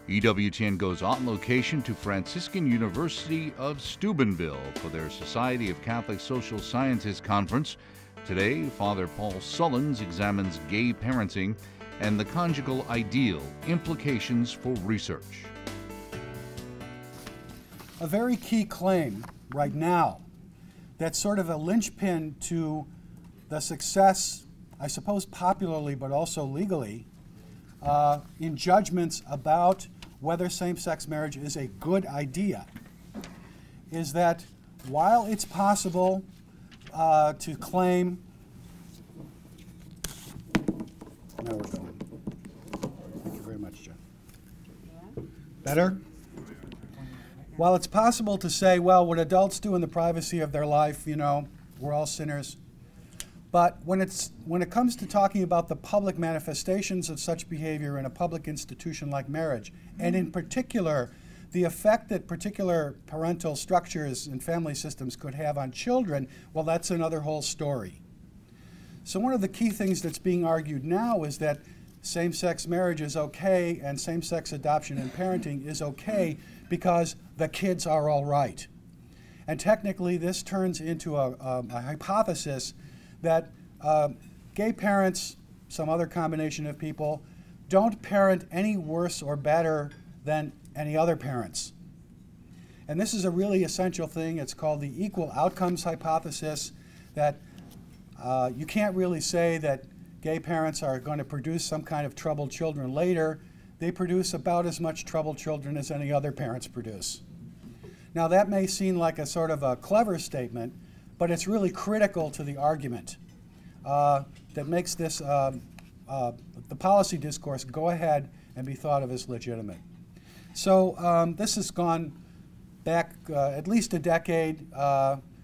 EWTN goes on location to Franciscan University of Steubenville for their Society of Catholic Social Scientists Conference. Today, Father Paul Sullins examines gay parenting and the conjugal ideal, implications for research. A very key claim right now that's sort of a linchpin to the success, I suppose popularly but also legally, in judgments about whether same-sex marriage is a good idea, is that while it's possible to claim, now we're going. Thank you very much, Jen. Better? While it's possible to say, well, what adults do in the privacy of their life, you know, we're all sinners. But when it comes to talking about the public manifestations of such behavior in a public institution like marriage, and in particular, the effect that particular parental structures and family systems could have on children, well, that's another whole story. So one of the key things that's being argued now is that same-sex marriage is okay and same-sex adoption and parenting is okay because the kids are all right. And technically, this turns into a hypothesis that gay parents, some other combination of people, don't parent any worse or better than any other parents. And this is a really essential thing. It's called the equal outcomes hypothesis, that you can't really say that gay parents are going to produce some kind of troubled children later. They produce about as much troubled children as any other parents produce. Now that may seem like a sort of a clever statement, but it's really critical to the argument that makes this, the policy discourse go ahead and be thought of as legitimate. So this has gone back at least a decade,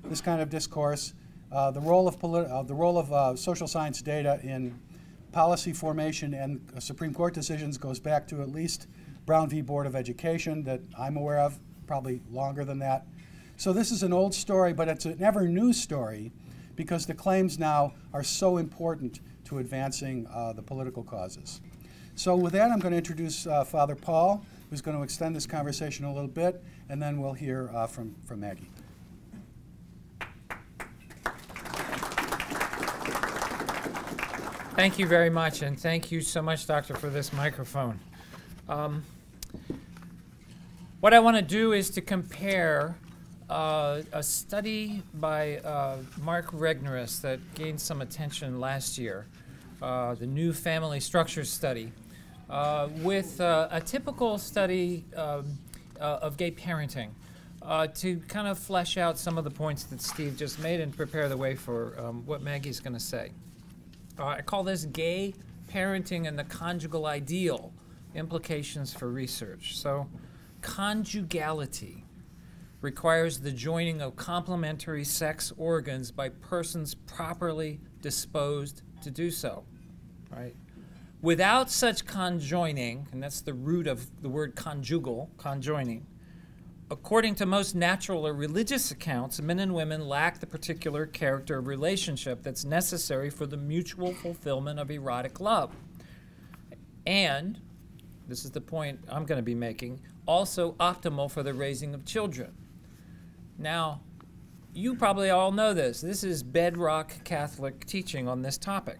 this kind of discourse. The role of social science data in policy formation and Supreme Court decisions goes back to at least Brown v. Board of Education that I'm aware of, probably longer than that. So this is an old story, but it's an ever new story because the claims now are so important to advancing the political causes. So with that, I'm going to introduce Father Paul, who's going to extend this conversation a little bit, and then we'll hear from Maggie. Thank you very much, and thank you so much, Doctor, for this microphone. What I want to do is to compare a study by Mark Regnerus that gained some attention last year, the New Family Structures Study, with a typical study of gay parenting to kind of flesh out some of the points that Steve just made and prepare the way for what Maggie's going to say. I call this Gay Parenting and the Conjugal Ideal, Implications for Research. So, conjugality requires the joining of complementary sex organs by persons properly disposed to do so, right? Without such conjoining, and that's the root of the word conjugal, conjoining, according to most natural or religious accounts, men and women lack the particular character of relationship that's necessary for the mutual fulfillment of erotic love. And, this is the point I'm going to be making, also optimal for the raising of children. Now, you probably all know this. This is bedrock Catholic teaching on this topic.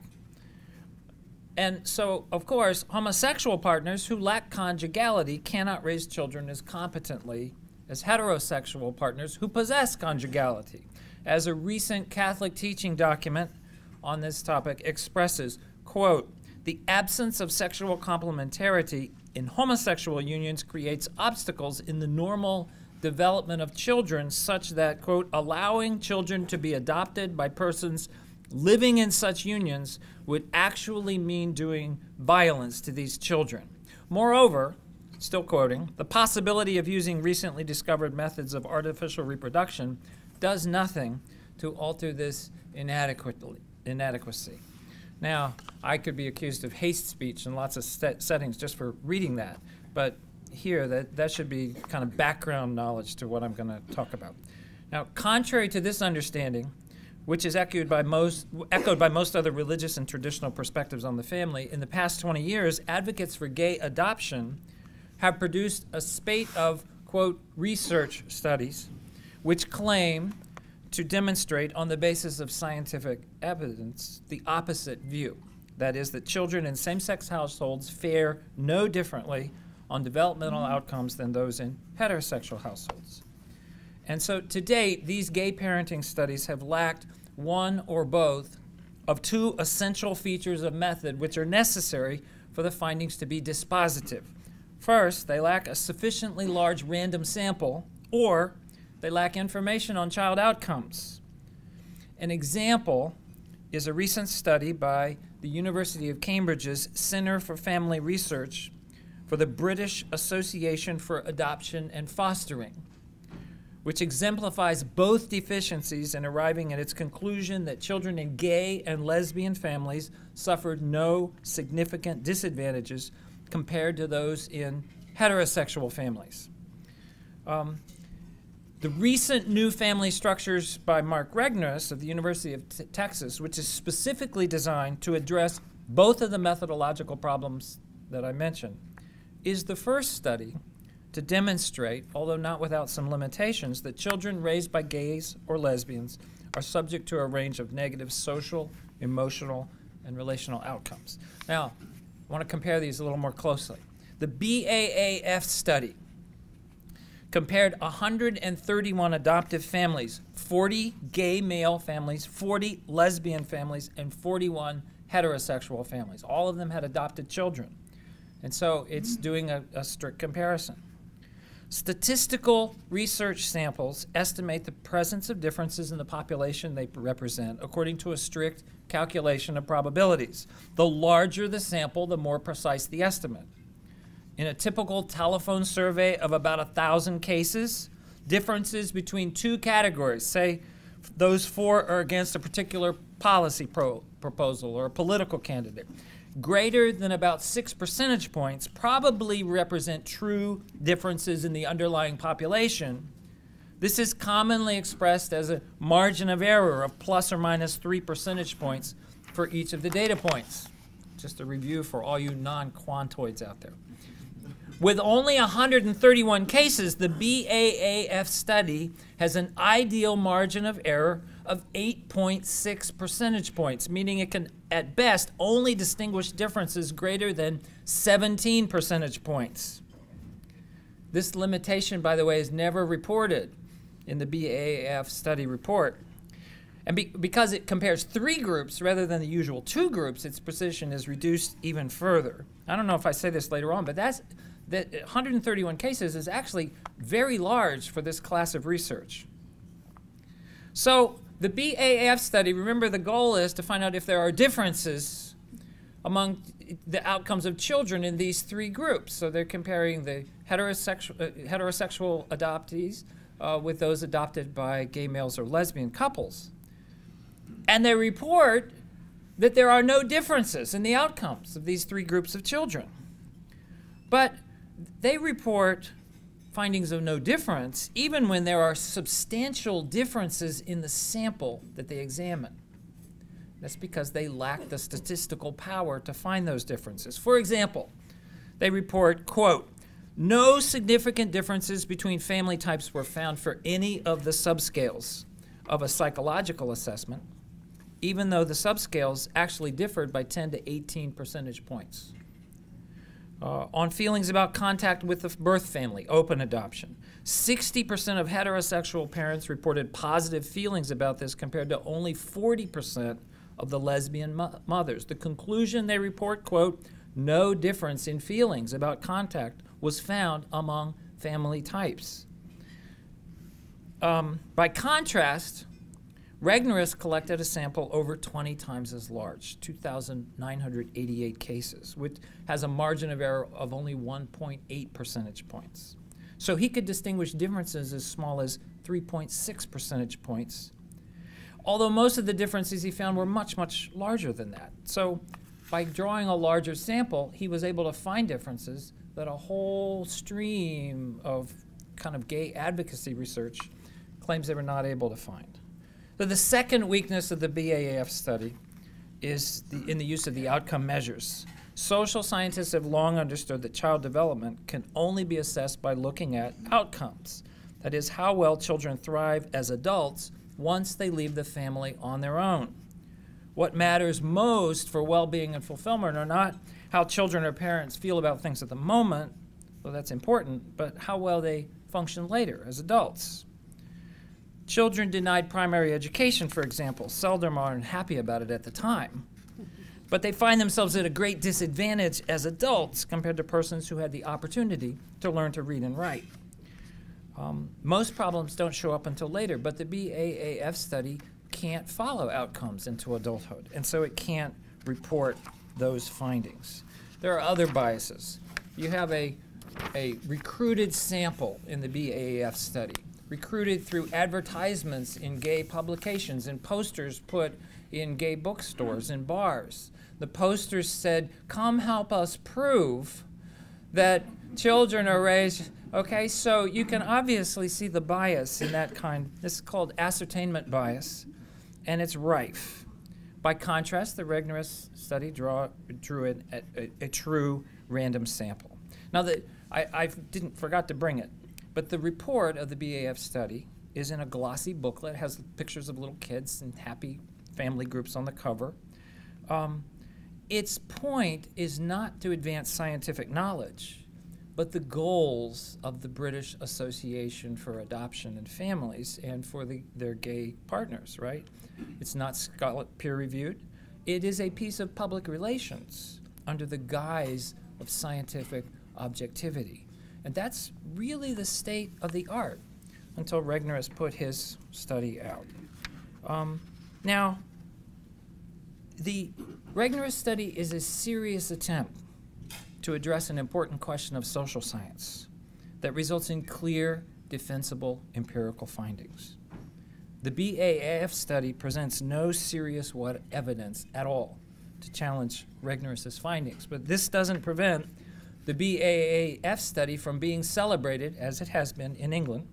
And so, of course, homosexual partners who lack conjugality cannot raise children as competently as heterosexual partners who possess conjugality. As a recent Catholic teaching document on this topic expresses, quote, the absence of sexual complementarity in homosexual unions creates obstacles in the normal development of children such that, quote, allowing children to be adopted by persons living in such unions would actually mean doing violence to these children. Moreover, still quoting, the possibility of using recently discovered methods of artificial reproduction does nothing to alter this inadequacy. Now, I could be accused of hate speech in lots of settings just for reading that, but here, that should be kind of background knowledge to what I'm going to talk about. Now, contrary to this understanding, which is echoed by most other religious and traditional perspectives on the family, in the past 20 years, advocates for gay adoption have produced a spate of, quote, research studies which claim to demonstrate on the basis of scientific evidence the opposite view. That is, that children in same-sex households fare no differently on developmental outcomes than those in heterosexual households. And so to date, these gay parenting studies have lacked one or both of two essential features of method which are necessary for the findings to be dispositive. First, they lack a sufficiently large random sample, or they lack information on child outcomes. An example is a recent study by the University of Cambridge's Centre for Family Research for the British Association for Adoption and Fostering, which exemplifies both deficiencies in arriving at its conclusion that children in gay and lesbian families suffered no significant disadvantages compared to those in heterosexual families. The recent New Family Structures by Mark Regnerus of the University of Texas, which is specifically designed to address both of the methodological problems that I mentioned, is the first study to demonstrate, although not without some limitations, that children raised by gays or lesbians are subject to a range of negative social, emotional, and relational outcomes. Now, I want to compare these a little more closely. The BAAF study compared 131 adoptive families, 40 gay male families, 40 lesbian families, and 41 heterosexual families. All of them had adopted children. And so it's doing a strict comparison. Statistical research samples estimate the presence of differences in the population they represent according to a strict calculation of probabilities. The larger the sample, the more precise the estimate. In a typical telephone survey of about 1,000 cases, differences between two categories, say those for or against a particular policy proposal or a political candidate, greater than about 6 percentage points probably represent true differences in the underlying population. This is commonly expressed as a margin of error of plus or minus 3 percentage points for each of the data points. Just a review for all you non-quantoids out there. With only 131 cases, the BAAF study has an ideal margin of error of 8.6 percentage points, meaning it can, at best, only distinguish differences greater than 17 percentage points. This limitation, by the way, is never reported in the BAAF study report. And because it compares 3 groups rather than the usual 2 groups, its precision is reduced even further. I don't know if I say this later on, but that 131 cases is actually very large for this class of research. So the BAAF study, remember the goal is to find out if there are differences among the outcomes of children in these 3 groups. So they're comparing the heterosexual adoptees with those adopted by gay males or lesbian couples. And they report that there are no differences in the outcomes of these 3 groups of children. But they report findings of no difference even when there are substantial differences in the sample that they examine. That's because they lack the statistical power to find those differences. For example, they report, quote, no significant differences between family types were found for any of the subscales of a psychological assessment, even though the subscales actually differed by 10 to 18 percentage points. On feelings about contact with the birth family, open adoption. 60% of heterosexual parents reported positive feelings about this compared to only 40% of the lesbian mothers. The conclusion they report, quote, no difference in feelings about contact was found among family types. By contrast, Regnerus collected a sample over 20 times as large, 2,988 cases, which has a margin of error of only 1.8 percentage points. So he could distinguish differences as small as 3.6 percentage points, although most of the differences he found were much, much larger than that. So by drawing a larger sample, he was able to find differences that a whole stream of kind of gay advocacy research claims they were not able to find. So the second weakness of the BAAF study is in the use of the outcome measures. Social scientists have long understood that child development can only be assessed by looking at outcomes. That is, how well children thrive as adults once they leave the family on their own. What matters most for well-being and fulfillment are not how children or parents feel about things at the moment, though that's important, but how well they function later as adults. Children denied primary education, for example, seldom are unhappy about it at the time, but they find themselves at a great disadvantage as adults compared to persons who had the opportunity to learn to read and write. Most problems don't show up until later, but the BAAF study can't follow outcomes into adulthood, and so it can't report those findings. There are other biases. You have a recruited sample in the BAAF study, recruited through advertisements in gay publications and posters put in gay bookstores and bars. The posters said, "Come help us prove that children are raised." Okay, so you can obviously see the bias in that kind. This is called ascertainment bias, and it's rife. By contrast, the Regnerus study drew a true random sample. Now, I forgot to bring it, but the report of the BAF study is in a glossy booklet, has pictures of little kids and happy family groups on the cover. Its point is not to advance scientific knowledge, but the goals of the British Association for Adoption and Families and for their gay partners, right? It's not peer-reviewed. It is a piece of public relations under the guise of scientific objectivity. And that's really the state of the art until Regnerus put his study out. Now, the Regnerus study is a serious attempt to address an important question of social science that results in clear, defensible empirical findings. The BAAF study presents no serious evidence at all to challenge Regnerus's findings, but this doesn't prevent the BAAF study from being celebrated, as it has been in England,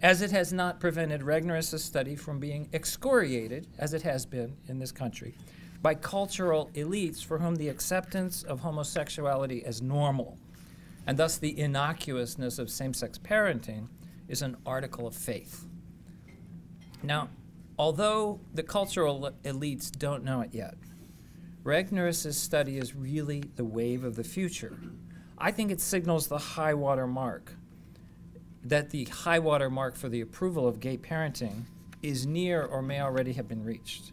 as it has not prevented Regnerus's study from being excoriated, as it has been in this country, by cultural elites for whom the acceptance of homosexuality as normal, and thus the innocuousness of same-sex parenting, is an article of faith. Now, although the cultural elites don't know it yet, Regnerus's study is really the wave of the future. I think it signals the high water mark, that the high water mark for the approval of gay parenting is near or may already have been reached.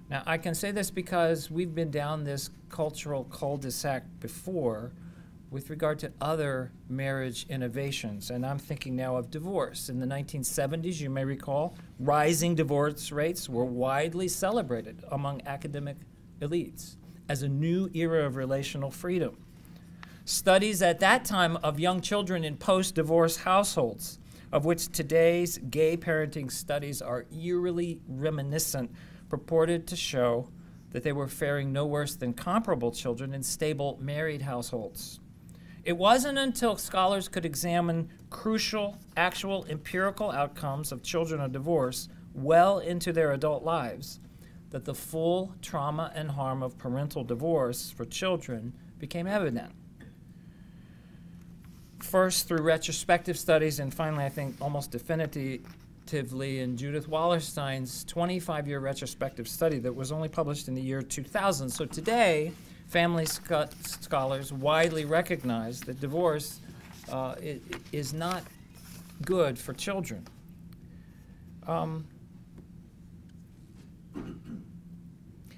Now, I can say this because we've been down this cultural cul-de-sac before with regard to other marriage innovations, and I'm thinking now of divorce. In the 1970s, you may recall, rising divorce rates were widely celebrated among academic elites as a new era of relational freedom. Studies at that time of young children in post-divorce households, of which today's gay parenting studies are eerily reminiscent, purported to show that they were faring no worse than comparable children in stable married households. It wasn't until scholars could examine crucial, actual empirical outcomes of children of divorce well into their adult lives that the full trauma and harm of parental divorce for children became evident. First, through retrospective studies, and finally, I think, almost definitively in Judith Wallerstein's 25-year retrospective study that was only published in the year 2000. So today, family scholars widely recognize that divorce is not good for children.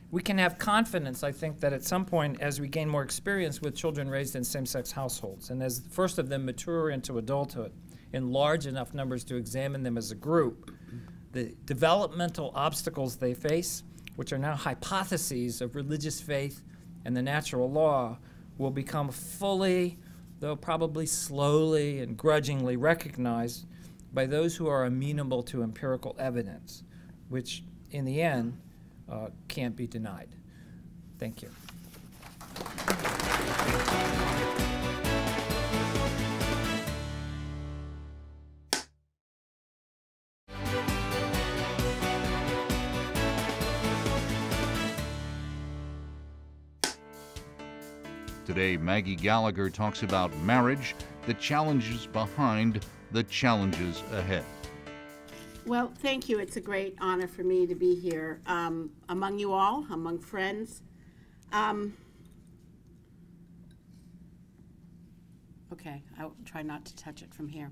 We can have confidence, I think, that at some point, as we gain more experience with children raised in same-sex households, and as the first of them mature into adulthood in large enough numbers to examine them as a group, the developmental obstacles they face, which are now hypotheses of religious faith and the natural law, will become fully, though probably slowly and grudgingly, recognized by those who are amenable to empirical evidence, which, in the end, can't be denied. Thank you. Today, Maggie Gallagher talks about marriage, the challenges behind the challenges ahead. Well, thank you. It's a great honor for me to be here among you all, among friends. Okay, I'll try not to touch it from here.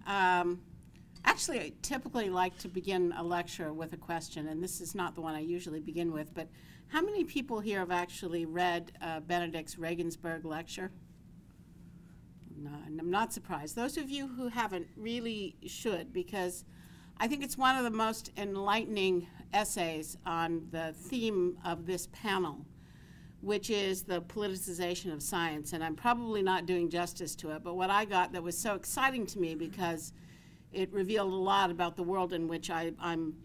Actually, I typically like to begin a lecture with a question, and this is not the one I usually begin with, but how many people here have actually read Benedict's Regensburg lecture? No, and I'm not surprised. Those of you who haven't really should, because I think it's one of the most enlightening essays on the theme of this panel, which is the politicization of science. And I'm probably not doing justice to it, but what I got that was so exciting to me, because it revealed a lot about the world in which I've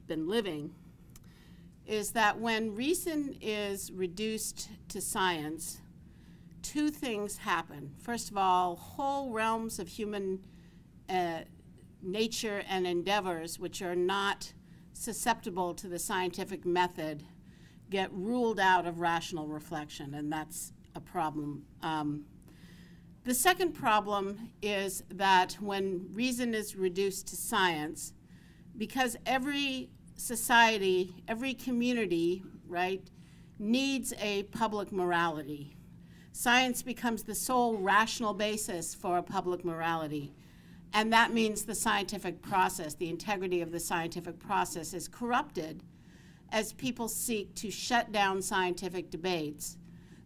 been living, is that when reason is reduced to science, two things happen. First of all, whole realms of human nature and endeavors which are not susceptible to the scientific method get ruled out of rational reflection, and that's a problem. The second problem is that when reason is reduced to science, because every society, every community, right, needs a public morality. Science becomes the sole rational basis for a public morality. And that means the scientific process, the integrity of the scientific process is corrupted as people seek to shut down scientific debates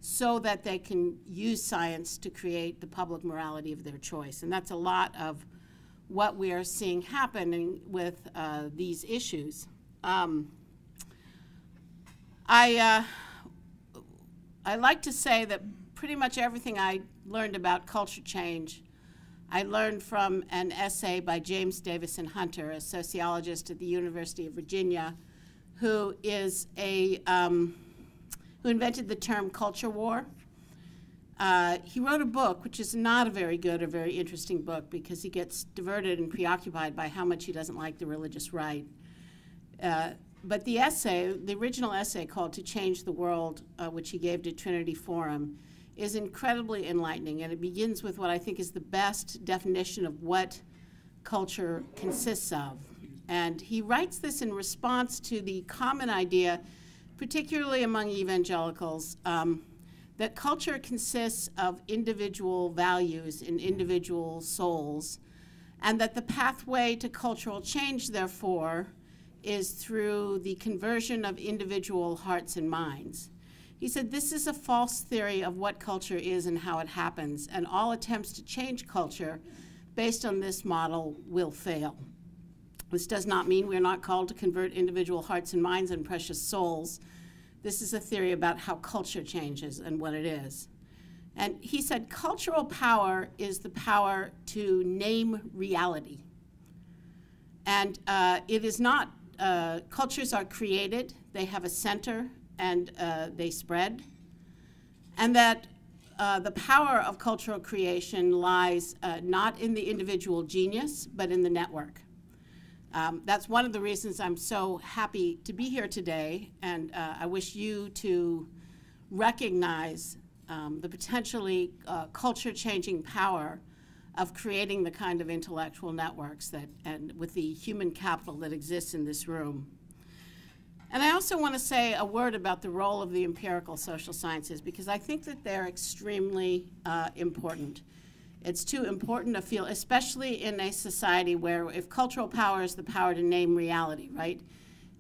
so that they can use science to create the public morality of their choice. And that's a lot of what we are seeing happening with these issues. I like to say that pretty much everything I learned about culture change, I learned from an essay by James Davison Hunter, a sociologist at the University of Virginia, who is who invented the term culture war. He wrote a book, which is not a very good or very interesting book, because he gets diverted and preoccupied by how much he doesn't like the religious right. But the essay, the original essay called To Change the World, which he gave to Trinity Forum, is incredibly enlightening, and it begins with what I think is the best definition of what culture consists of. And he writes this in response to the common idea, particularly among evangelicals, that culture consists of individual values in individual souls, and that the pathway to cultural change, therefore, is through the conversion of individual hearts and minds. He said, this is a false theory of what culture is and how it happens, and all attempts to change culture based on this model will fail. This does not mean we're not called to convert individual hearts and minds and precious souls. This is a theory about how culture changes and what it is. And he said, cultural power is the power to name reality. And it is not, cultures are created, they have a center, and they spread. And that the power of cultural creation lies not in the individual genius, but in the network. That's one of the reasons I'm so happy to be here today, and I wish you to recognize the potentially culture-changing power of creating the kind of intellectual networks that, and with the human capital that exists in this room. And I also want to say a word about the role of the empirical social sciences, because I think that they're extremely important. It's too important to feel, especially in a society where if cultural power is the power to name reality, right?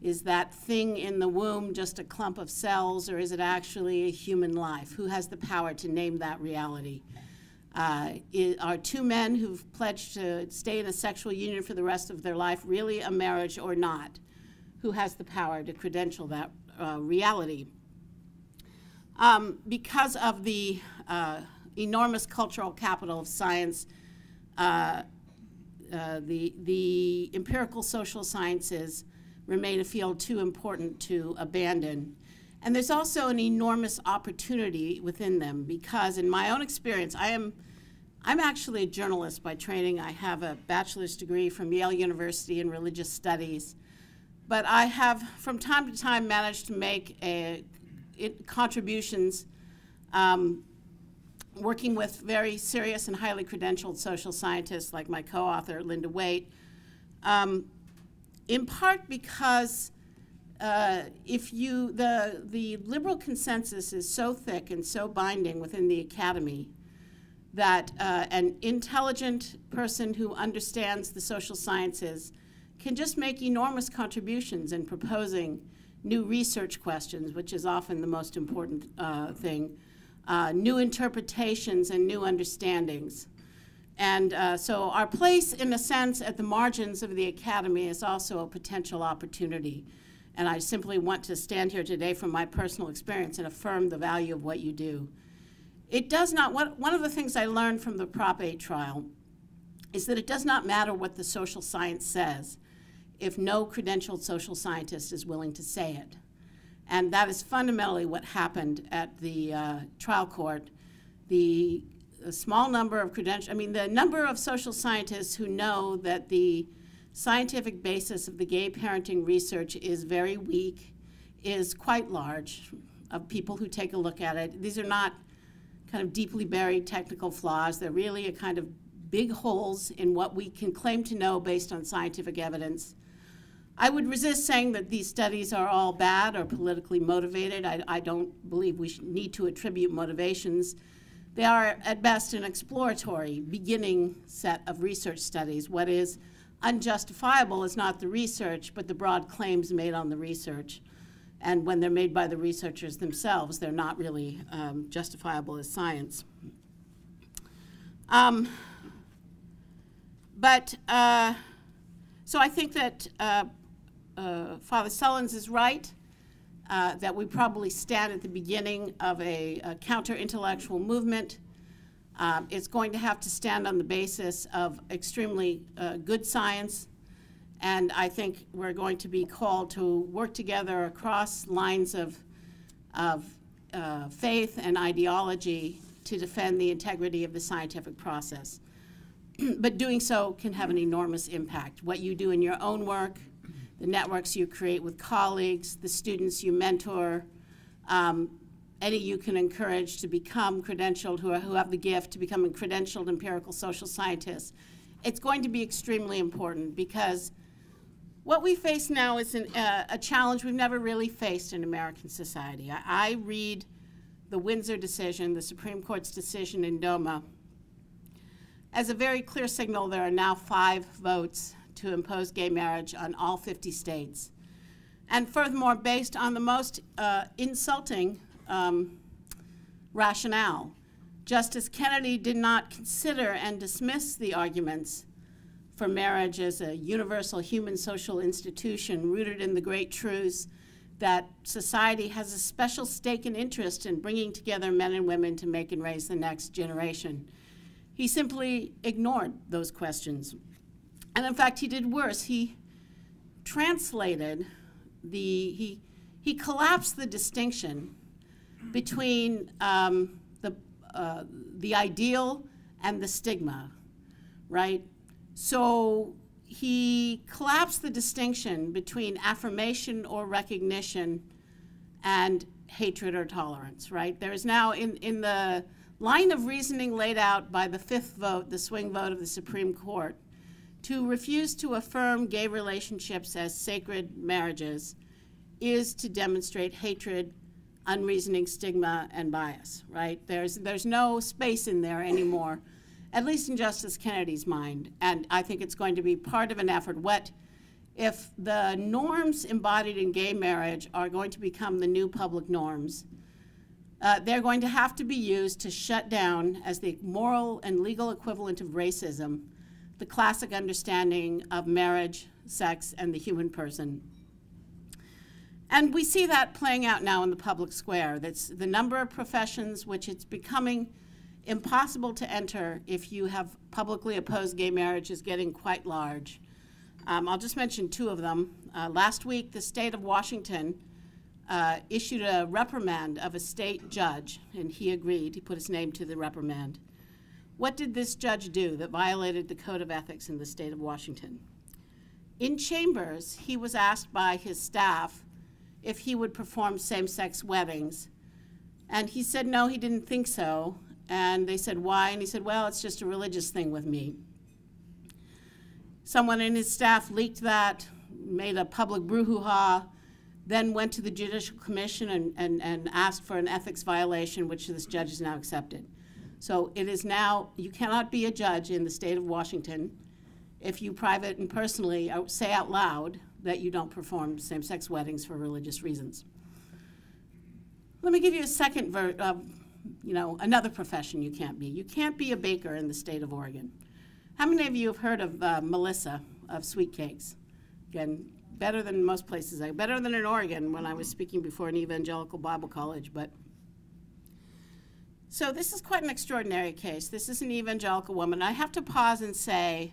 Is that thing in the womb just a clump of cells, or is it actually a human life? Who has the power to name that reality? Are two men who've pledged to stay in a sexual union for the rest of their life really a marriage or not? Who has the power to credential that reality? Because of the enormous cultural capital of science, the empirical social sciences remain a field too important to abandon. And there's also an enormous opportunity within them, because in my own experience, I'm actually a journalist by training. I have a bachelor's degree from Yale University in religious studies. But I have, from time to time, managed to make contributions working with very serious and highly credentialed social scientists like my co-author, Linda Waite, in part because the liberal consensus is so thick and so binding within the academy that an intelligent person who understands the social sciences can just make enormous contributions in proposing new research questions, which is often the most important thing, new interpretations and new understandings. And so our place, in a sense, at the margins of the academy is also a potential opportunity. And I simply want to stand here today from my personal experience and affirm the value of what you do. It does not, one of the things I learned from the Prop 8 trial is that it does not matter what the social science says if no credentialed social scientist is willing to say it. And that is fundamentally what happened at the trial court. The small number of the number of social scientists who know that the scientific basis of the gay parenting research is very weak is quite large, of people who take a look at it. These are not kind of deeply buried technical flaws. They're really a kind of big holes in what we can claim to know based on scientific evidence. I would resist saying that these studies are all bad or politically motivated. I don't believe we need to attribute motivations. They are, at best, an exploratory beginning set of research studies. What is unjustifiable is not the research, but the broad claims made on the research. And when they're made by the researchers themselves, they're not really justifiable as science. So I think that Father Sullins is right, that we probably stand at the beginning of a counter-intellectual movement. It's going to have to stand on the basis of extremely good science, and I think we're going to be called to work together across lines of faith and ideology to defend the integrity of the scientific process. But doing so can have an enormous impact. What you do in your own work, the networks you create with colleagues, the students you mentor, any you can encourage to become credentialed, who have the gift to become credentialed empirical social scientists. It's going to be extremely important because what we face now is a challenge we've never really faced in American society. I read the Windsor decision, the Supreme Court's decision in DOMA, as a very clear signal. There are now 5 votes to impose gay marriage on all 50 states. And furthermore, based on the most insulting rationale. Justice Kennedy did not consider and dismiss the arguments for marriage as a universal human social institution rooted in the great truths that society has a special stake and interest in bringing together men and women to make and raise the next generation. He simply ignored those questions. And in fact, he did worse. He translated he collapsed the distinction between the ideal and the stigma, right? So he collapsed the distinction between affirmation or recognition and hatred or tolerance, right? There is now, in the line of reasoning laid out by the 5th vote, the swing vote of the Supreme Court, to refuse to affirm gay relationships as sacred marriages is to demonstrate hatred, unreasoning stigma, and bias, right? There's no space in there anymore, at least in Justice Kennedy's mind. And I think it's going to be part of an effort. What if the norms embodied in gay marriage are going to become the new public norms? They're going to have to be used to shut down, as the moral and legal equivalent of racism, the classic understanding of marriage, sex, and the human person. And we see that playing out now in the public square. That's the number of professions which it's becoming impossible to enter if you have publicly opposed gay marriage is getting quite large. I'll just mention 2 of them. Last week, the state of Washington issued a reprimand of a state judge, and he agreed. He put his name to the reprimand. What did this judge do that violated the code of ethics in the state of Washington? In chambers, he was asked by his staff if he would perform same-sex weddings, and he said no, he didn't think so. And they said, why? And he said, well, it's just a religious thing with me. Someone in his staff leaked that, made a public brouhaha, then went to the Judicial Commission and asked for an ethics violation, which this judge has now accepted. So it is now, you cannot be a judge in the state of Washington if you private and personally say out loud that you don't perform same-sex weddings for religious reasons. Let me give you a second, another profession you can't be. You can't be a baker in the state of Oregon. How many of you have heard of Melissa of Sweet Cakes? Again, better than most places, better than in Oregon when I was speaking before an evangelical Bible college. But so this is quite an extraordinary case. This is an evangelical woman. I have to pause and say,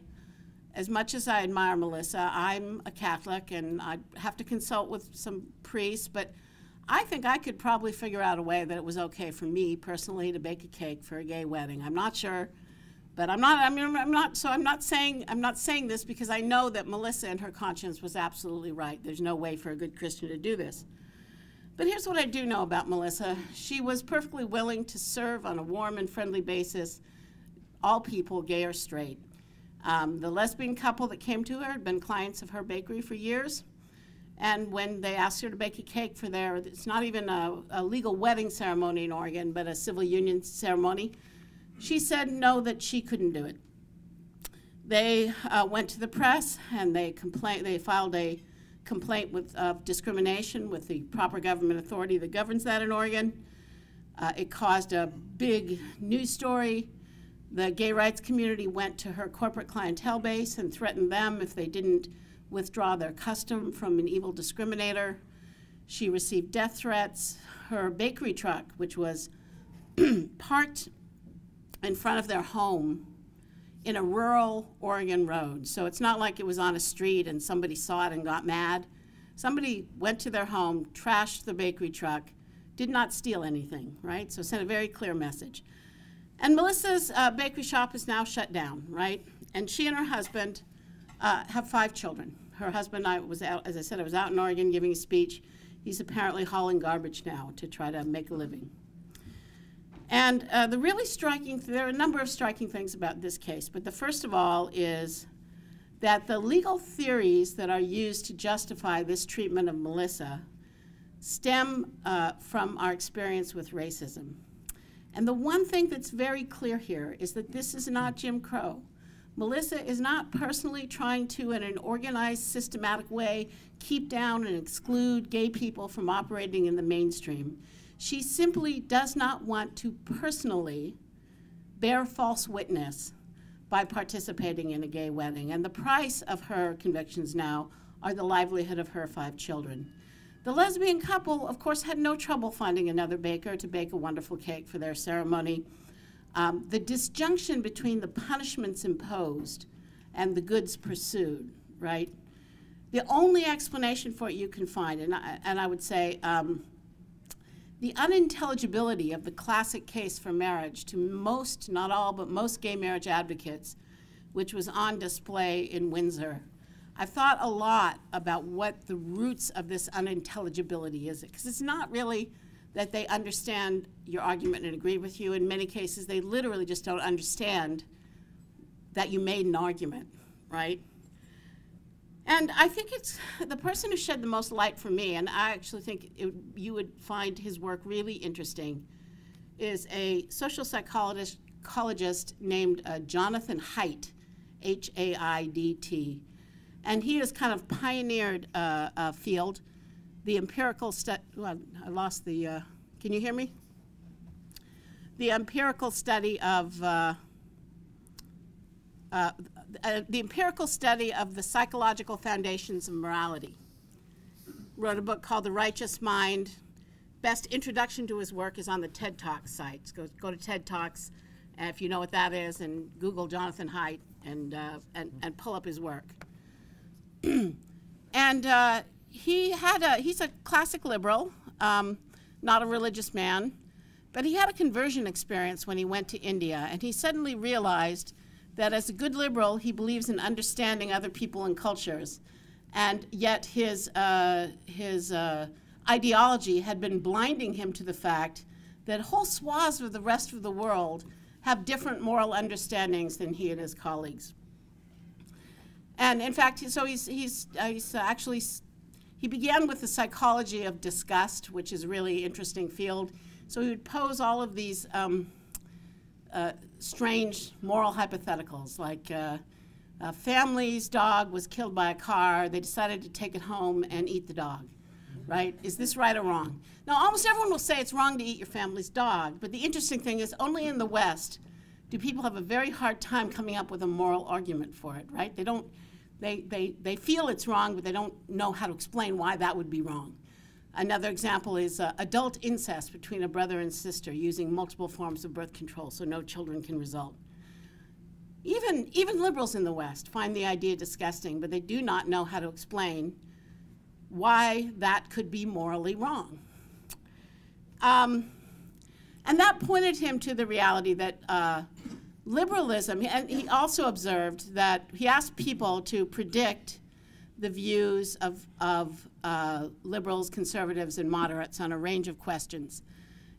as much as I admire Melissa, I'm a Catholic and I have to consult with some priests, but I think I could probably figure out a way that it was okay for me personally to bake a cake for a gay wedding. I'm not sure, but I'm not saying this because I know that Melissa in her conscience was absolutely right. There's no way for a good Christian to do this. But here's what I do know about Melissa. She was perfectly willing to serve on a warm and friendly basis all people, gay or straight. The lesbian couple that came to her had been clients of her bakery for years. And when they asked her to bake a cake for it's not even a legal wedding ceremony in Oregon, but a civil union ceremony, she said no, that she couldn't do it. They went to the press and they filed a complaint of discrimination with the proper government authority that governs that in Oregon. It caused a big news story. The gay rights community went to her corporate clientele base and threatened them if they didn't withdraw their custom from an evil discriminator. She received death threats. Her bakery truck, which was parked in front of their home in a rural Oregon road. So it's not like it was on a street and somebody saw it and got mad. Somebody went to their home, trashed the bakery truck, did not steal anything, right? So sent a very clear message. And Melissa's bakery shop is now shut down, right? And she and her husband have 5 children. Her husband, as I said, I was out in Oregon giving a speech. He's apparently hauling garbage now to try to make a living. And there are a number of striking things about this case, but the first of all is that the legal theories that are used to justify this treatment of Melissa stem from our experience with racism. And the one thing that's very clear here is that this is not Jim Crow. Melissa is not personally trying to, in an organized, systematic way, keep down and exclude gay people from operating in the mainstream. She simply does not want to personally bear false witness by participating in a gay wedding. And the price of her convictions now are the livelihood of her 5 children. The lesbian couple, of course, had no trouble finding another baker to bake a wonderful cake for their ceremony. The disjunction between the punishments imposed and the goods pursued, right? The only explanation for it you can find, and I would say the unintelligibility of the classic case for marriage to most, not all, but most gay marriage advocates, which was on display in Windsor. I've thought a lot about what the roots of this unintelligibility is, because it's not really that they understand your argument and agree with you. In many cases, they literally just don't understand that you made an argument, right? And I think it's the person who shed the most light for me, and I actually think you would find his work really interesting, is a social psychologist named Jonathan Haidt, H-A-I-D-T. And he has kind of pioneered a field, the empirical study. Well, I lost the. Can you hear me? The empirical study of the psychological foundations of morality. Wrote a book called The Righteous Mind. Best introduction to his work is on the TED Talks site. Go to TED Talks, if you know what that is, and Google Jonathan Haidt and pull up his work. And he's a classic liberal, not a religious man, but he had a conversion experience when he went to India, and he suddenly realized that as a good liberal, he believes in understanding other people and cultures, and yet his ideology had been blinding him to the fact that whole swaths of the rest of the world have different moral understandings than he and his colleagues. And in fact, so he began with the psychology of disgust, which is a really interesting field. So he would pose all of these strange moral hypotheticals, like a family's dog was killed by a car. They decided to take it home and eat the dog, right? Is this right or wrong? Now, almost everyone will say it's wrong to eat your family's dog, but the interesting thing is only in the West do people have a very hard time coming up with a moral argument for it, right? They feel it's wrong, but they don't know how to explain why that would be wrong. Another example is adult incest between a brother and sister using multiple forms of birth control so no children can result. Even liberals in the West find the idea disgusting, but they do not know how to explain why that could be morally wrong. And that pointed him to the reality that liberalism, and he also observed that he asked people to predict the views of liberals, conservatives, and moderates on a range of questions.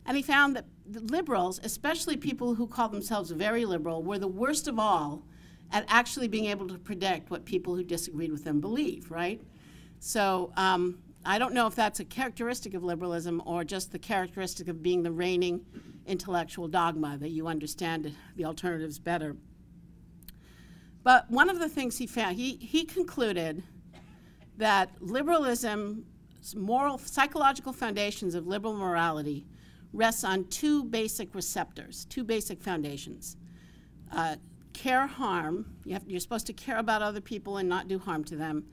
And he found that the liberals, especially people who call themselves very liberal, were the worst of all at actually being able to predict what people who disagreed with them believe, right? So I don't know if that's a characteristic of liberalism or just the characteristic of being the reigning intellectual dogma, that you understand the alternatives better. But one of the things he found, he concluded that liberalism's psychological foundations of liberal morality rests on two basic receptors, two basic foundations. Care harm, you're supposed to care about other people and not do harm to them,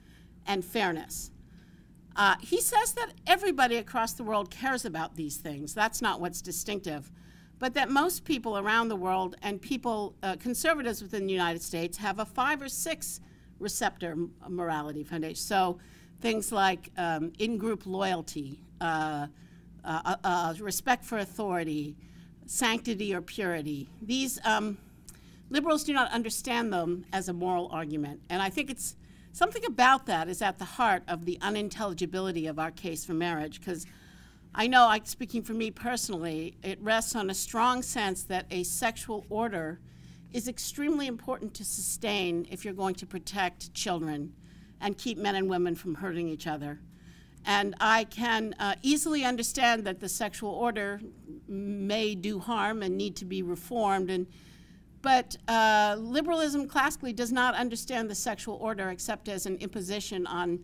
and fairness. He says that everybody across the world cares about these things. That's not what's distinctive. But that most people around the world and people, conservatives within the United States, have a 5 or 6 receptor morality foundation. So things like in-group loyalty, respect for authority, sanctity or purity. These liberals do not understand them as a moral argument. And I think it's something about that is at the heart of the unintelligibility of our case for marriage, because I know, speaking for me personally, it rests on a strong sense that a sexual order is extremely important to sustain if you're going to protect children and keep men and women from hurting each other. And I can easily understand that the sexual order may do harm and need to be reformed, but liberalism classically does not understand the sexual order except as an imposition on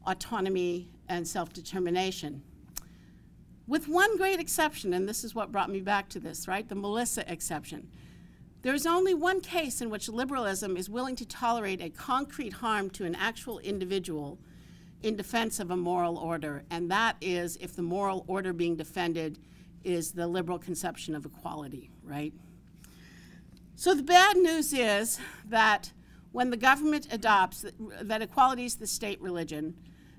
autonomy and self-determination. With one great exception, and this is what brought me back to this, right, the Melissa exception. There is only one case in which liberalism is willing to tolerate a concrete harm to an actual individual in defense of a moral order, and that is if the moral order being defended is the liberal conception of equality, right? So the bad news is that when the government adopts that equality is the state religion,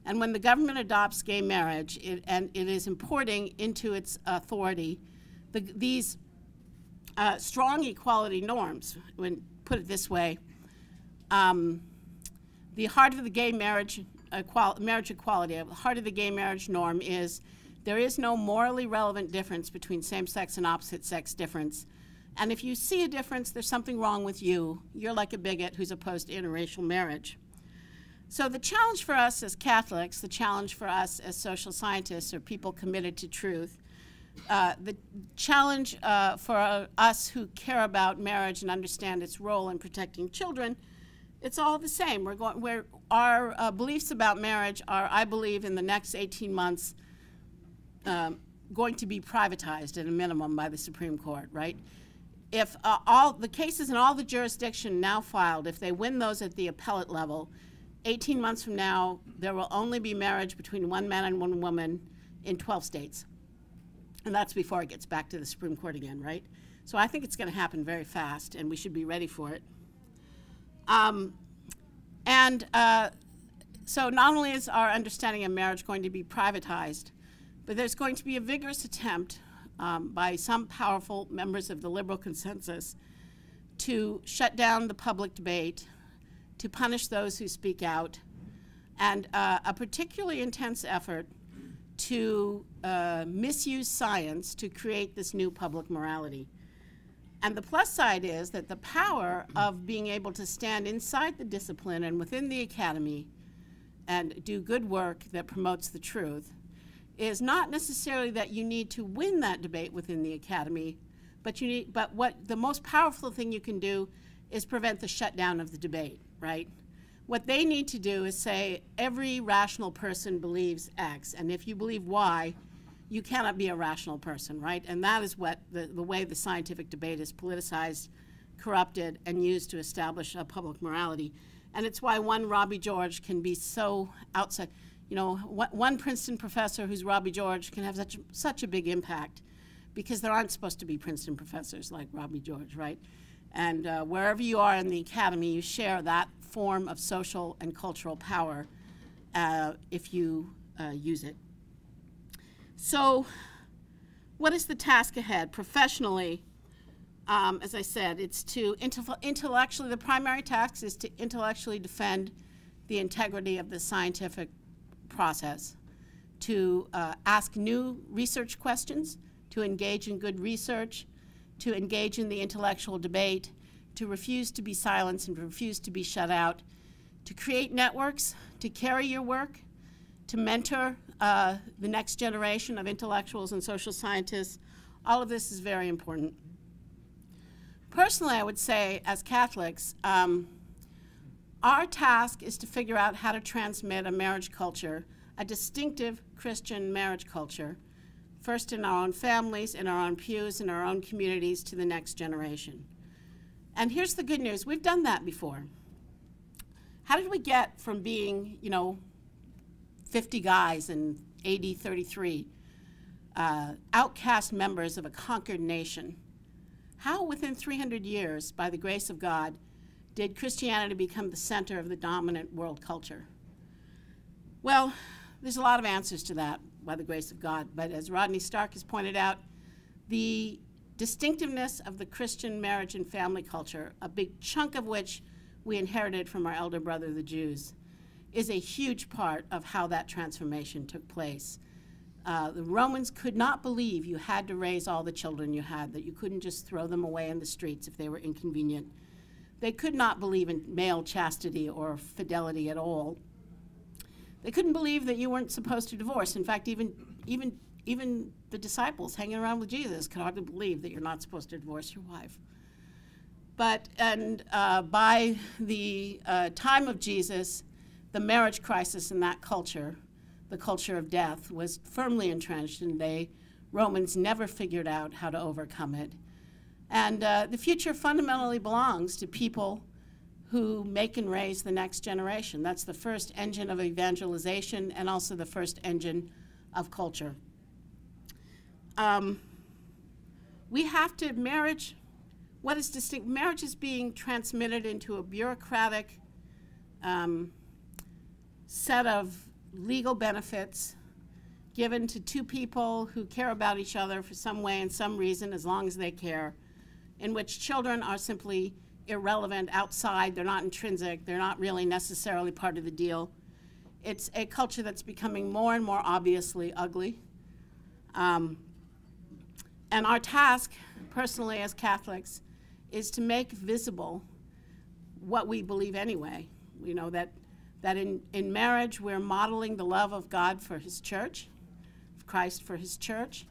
and when the government adopts gay marriage and it is importing into its authority these strong equality norms, when put it this way, the heart of the gay marriage equality, the heart of the gay marriage norm is there is no morally relevant difference between same-sex and opposite-sex difference. And if you see a difference, there's something wrong with you. You're like a bigot who's opposed to interracial marriage. So the challenge for us as Catholics, the challenge for us as social scientists or people committed to truth, the challenge for us who care about marriage and understand its role in protecting children, it's all the same. Our beliefs about marriage are, I believe, in the next 18 months going to be privatized at a minimum by the Supreme Court, right? If all the cases in all the jurisdiction now filed, if they win those at the appellate level, 18 months from now, there will only be marriage between one man and one woman in 12 states. And that's before it gets back to the Supreme Court again, right? So I think it's going to happen very fast, and we should be ready for it. So not only is our understanding of marriage going to be privatized, but there's going to be a vigorous attempt by some powerful members of the liberal consensus to shut down the public debate, to punish those who speak out, and a particularly intense effort to misuse science to create this new public morality. And the plus side is that the power of being able to stand inside the discipline and within the academy and do good work that promotes the truth is not necessarily that you need to win that debate within the academy, but what the most powerful thing you can do is prevent the shutdown of the debate, right? What they need to do is say every rational person believes X, and if you believe Y, you cannot be a rational person, right? And that is what the way the scientific debate is politicized, corrupted, and used to establish a public morality. And it's why one Robbie George can be so outside. You know, one Princeton professor who's Robbie George can have such a big impact because there aren't supposed to be Princeton professors like Robbie George, right? And wherever you are in the academy, you share that form of social and cultural power if you use it. So what is the task ahead? Professionally, as I said, it's to intellectually, the primary task is to intellectually defend the integrity of the scientific process, to ask new research questions, to engage in good research, to engage in the intellectual debate, to refuse to be silenced and refuse to be shut out, to create networks, to carry your work, to mentor the next generation of intellectuals and social scientists. All of this is very important. Personally, I would say, as Catholics, our task is to figure out how to transmit a marriage culture, a distinctive Christian marriage culture, first in our own families, in our own pews, in our own communities, to the next generation. And here's the good news. We've done that before. How did we get from being, 50 guys in AD 33, outcast members of a conquered nation? How, within 300 years, by the grace of God, did Christianity become the center of the dominant world culture? Well, there's a lot of answers to that, by the grace of God. But as Rodney Stark has pointed out, the distinctiveness of the Christian marriage and family culture, a big chunk of which we inherited from our elder brother, the Jews, is a huge part of how that transformation took place. The Romans could not believe you had to raise all the children you had, that you couldn't just throw them away in the streets if they were inconvenient. They could not believe in male chastity or fidelity at all. They couldn't believe that you weren't supposed to divorce. In fact, even the disciples hanging around with Jesus could hardly believe that you're not supposed to divorce your wife. But by the time of Jesus, the marriage crisis in that culture, the culture of death, was firmly entrenched, and Romans never figured out how to overcome it. And the future fundamentally belongs to people who make and raise the next generation. That's the first engine of evangelization and also the first engine of culture. We have to, what is distinct? Marriage is being transmitted into a bureaucratic set of legal benefits given to two people who care about each other for some way and some reason, as long as they care, in which children are simply irrelevant outside. They're not intrinsic. They're not really necessarily part of the deal. It's a culture that's becoming more and more obviously ugly. And our task, personally as Catholics, is to make visible what we believe anyway. You know, that in marriage we're modeling the love of God for his church, of Christ for his church.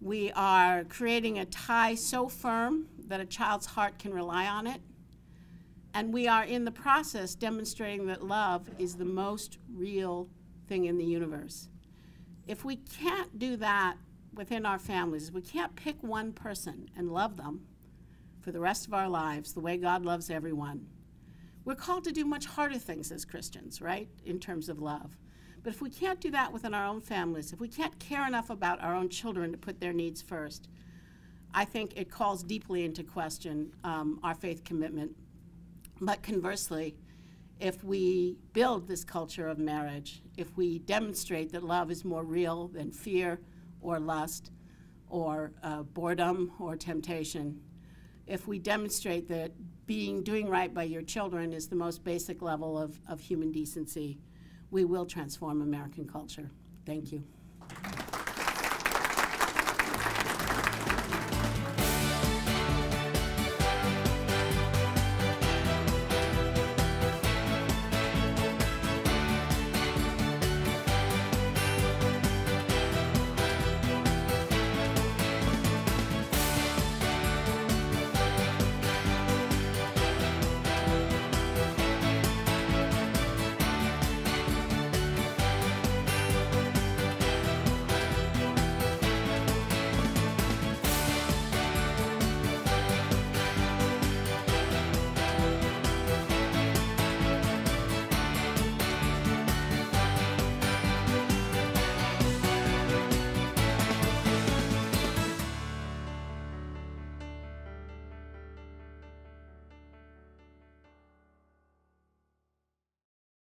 We are creating a tie so firm that a child's heart can rely on it. And we are in the process demonstrating that love is the most real thing in the universe. If we can't do that within our families, if we can't pick one person and love them for the rest of our lives the way God loves everyone, we're called to do much harder things as Christians, right, in terms of love. But if we can't do that within our own families, if we can't care enough about our own children to put their needs first, I think it calls deeply into question our faith commitment. But conversely, if we build this culture of marriage, if we demonstrate that love is more real than fear or lust or boredom or temptation, if we demonstrate that doing right by your children is the most basic level of human decency, we will transform American culture. Thank you.